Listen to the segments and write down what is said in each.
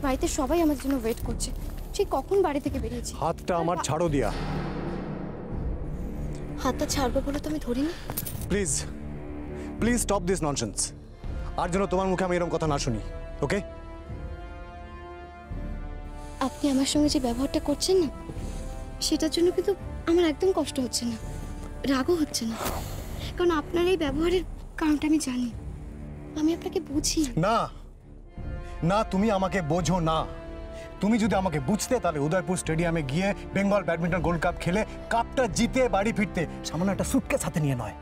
বাড়িতে সবাই আমার জন্য ওয়েট করছে। ঠিক কখন বাড়ি থেকে বেরিয়েছি। হাতটা আমার ছাড়ো দিয়া। হাতটা ছাড়বো বলে তো আমি ধরিনি। Please please stop this nonsense. আর যেন তোমার মুখে আমি এরকম কথা না শুনি, ওকে? আপনি আমার সঙ্গে যে ব্যবহারটা করছেন না, সেটার জন্য কিন্তু আমার একদম কষ্ট হচ্ছে না, রাগও হচ্ছে না। কারণ আপনার এই ব্যবহারের কারণটা আমি জানি, আমি আপনাকে বুঝি। না না, তুমি আমাকে বোঝো না। তুমি যদি আমাকে বুঝতে তাহলে উদয়পুর স্টেডিয়ামে গিয়ে বেঙ্গল ব্যাডমিন্টন গোল্ড কাপ খেলে কাপটা জিতে বাড়ি ফিরতে, সামান্য একটা সুটকেস হাতে নিয়ে নয়।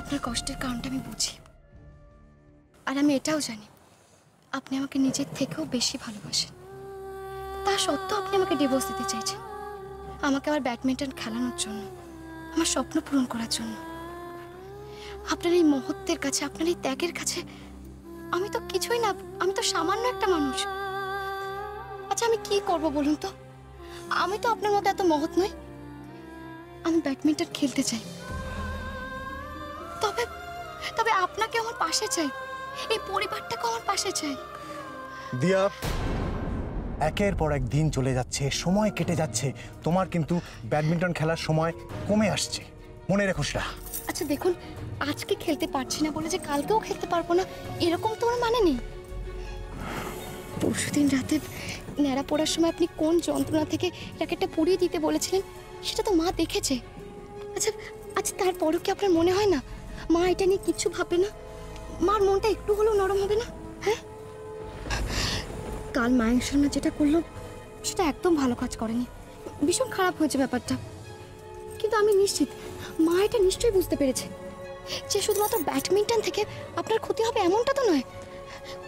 আপনার কষ্টের কারণটা আমি বুঝি, আর আমি এটাও জানি আপনি আমাকে নিজের থেকেও বেশি ভালোবাসেন। তা সত্ত্বেও আপনি আমাকে ডিভোর্স দিতে চাইছেন, আমাকে আবার ব্যাডমিন্টন খেলানোর জন্য, আমার স্বপ্ন পূরণ করার জন্য। আপনার এই মহত্বের কাছে, আপনার এই ত্যাগের কাছে আমি তো কিছুই না, আমি তো সামান্য একটা মানুষ। আচ্ছা আমি কি করব বলুন তো? আমি তো আপনার মতো এত মহৎ নই। আমি ব্যাডমিন্টন খেলতে চাই, তবে তবে আপনাকে আমার পাশে চাই, এই পরিবারটাকে আমার পাশে চাই। দিয়া, একের পর এক দিন চলে যাচ্ছে, সময় কেটে যাচ্ছে, তোমার কিন্তু ব্যাডমিন্টন খেলার সময় কমে আসছে, মনে রেখো সেটা। আচ্ছা দেখুন, আজকে খেলতে পারছি না বলে যে কালকেও খেলতে পারবো না এরকম তো আমার মানে নেই। পরশুদিন রাতে ন্যাড়া পড়ার সময় আপনি কোন যন্ত্রণা থেকে র্যাকেটটা পরিয়ে দিতে বলেছিলেন সেটা তো মা দেখেছে। আচ্ছা আচ্ছা, তারপরও কি আপনার মনে হয় না মা এটা নিয়ে কিচ্ছু ভাববে না? মার মনটা একটু হলেও নরম হবে না? হ্যাঁ, কাল মায়ের শর্মা যেটা করলো সেটা একদম ভালো কাজ করেনি, ভীষণ খারাপ হয়েছে ব্যাপারটা। কিন্তু আমি নিশ্চিত মা এটা নিশ্চয়ই বুঝতে পেরেছে যে শুধুমাত্র ব্যাডমিন্টন থেকে আপনার ক্ষতি হবে এমনটা তো নয়।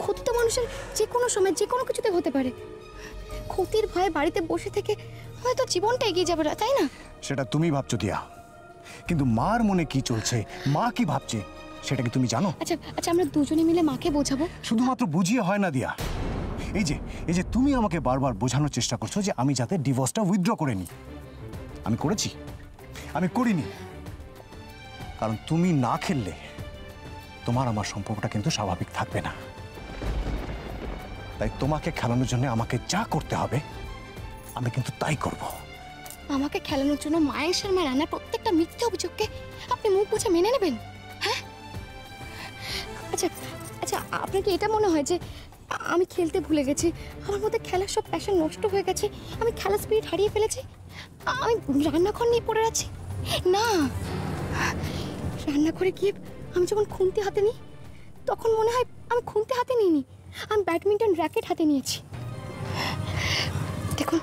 ক্ষতি তো মানুষের যে কোনো সময় যে কোনো কিছুতে হতে পারে। ক্ষতির ভয়ে বাড়িতে বসে থেকে হয়তো জীবনটা এগিয়ে যাবে না, তাই না? সেটা তুমি ভাবছো দিয়া, কিন্তু মার মনে কি চলছে, মা কি ভাবছে সেটা কি তুমি জানো? আচ্ছা আচ্ছা, আমরা দুজনে মিলে মাকে বোঝাবো। শুধুমাত্র বুঝিয়ে হয় না দিয়া। এই যে তুমি আমাকে বারবার বোঝানোর চেষ্টা করছো যে আমি যাতে ডিভোর্সটা উইথড্র করে নিই। আমি করেছি? আমি করিনি। কারণ তুমি না খেললে তোমার আমার সম্পর্কটা কিন্তু স্বাভাবিক থাকবে না। তাই তোমাকে খেলানোর জন্য আমাকে যা করতে হবে আমি কিন্তু তাই করব। আমাকে খেলানোর জন্য মায়ের শর্মা রান্নার প্রত্যেকটা মিথ্যে অভিযোগকে আপনি মুখ বুঝে মেনে নেবেন? হ্যাঁ, আচ্ছা আচ্ছা, আপনার কি এটা মনে হয় যে আমি খেলতে ভুলে গেছি, আমার মধ্যে খেলার সব প্যাশন নষ্ট হয়ে গেছে, আমি খেলার স্পিরিট হারিয়ে ফেলেছি, আমি রান্নাঘর নিয়ে পড়ে আছি? না, রান্নাঘরে গিয়ে আমি যখন খুন্তি হাতে নিই তখন মনে হয় আমি খুন্তি হাতে নিইনি, আমি ব্যাডমিন্টন র্যাকেট হাতে নিয়েছি। দেখুন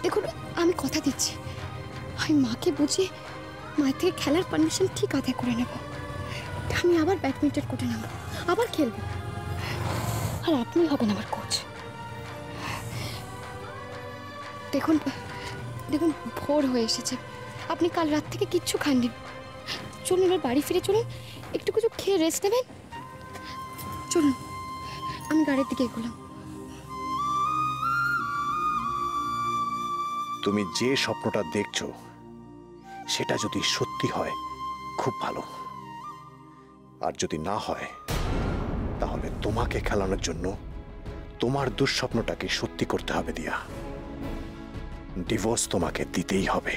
দেখুন, আমি কথা দিচ্ছি, আমি মাকে বুঝিয়ে মায়ের থেকে খেলার পারমিশন ঠিক আদায় করে নেব। আমি আবার ব্যাডমিন্টন কোর্টে নামবো, আবার খেলবো, আর আপনি হবেন আমার কোচ। দেখুন দেখুন, ভোর হয়ে এসেছে, আপনি কাল রাত থেকে কিচ্ছু খাননি। চলুন এবার বাড়ি ফিরে চলুন, একটু কিছু খেয়ে রেস্ট নেবেন। চলুন, আমি গাড়ির দিকে এগোলাম। তুমি যে স্বপ্নটা দেখছো সেটা যদি সত্যি হয় খুব ভালো, আর যদি না হয় তাহলে তোমাকে খেলানোর জন্য তোমার দুঃস্বপ্নটাকে সত্যি করতে হবে দিয়া। ডিভোর্স তোমাকে দিতেই হবে।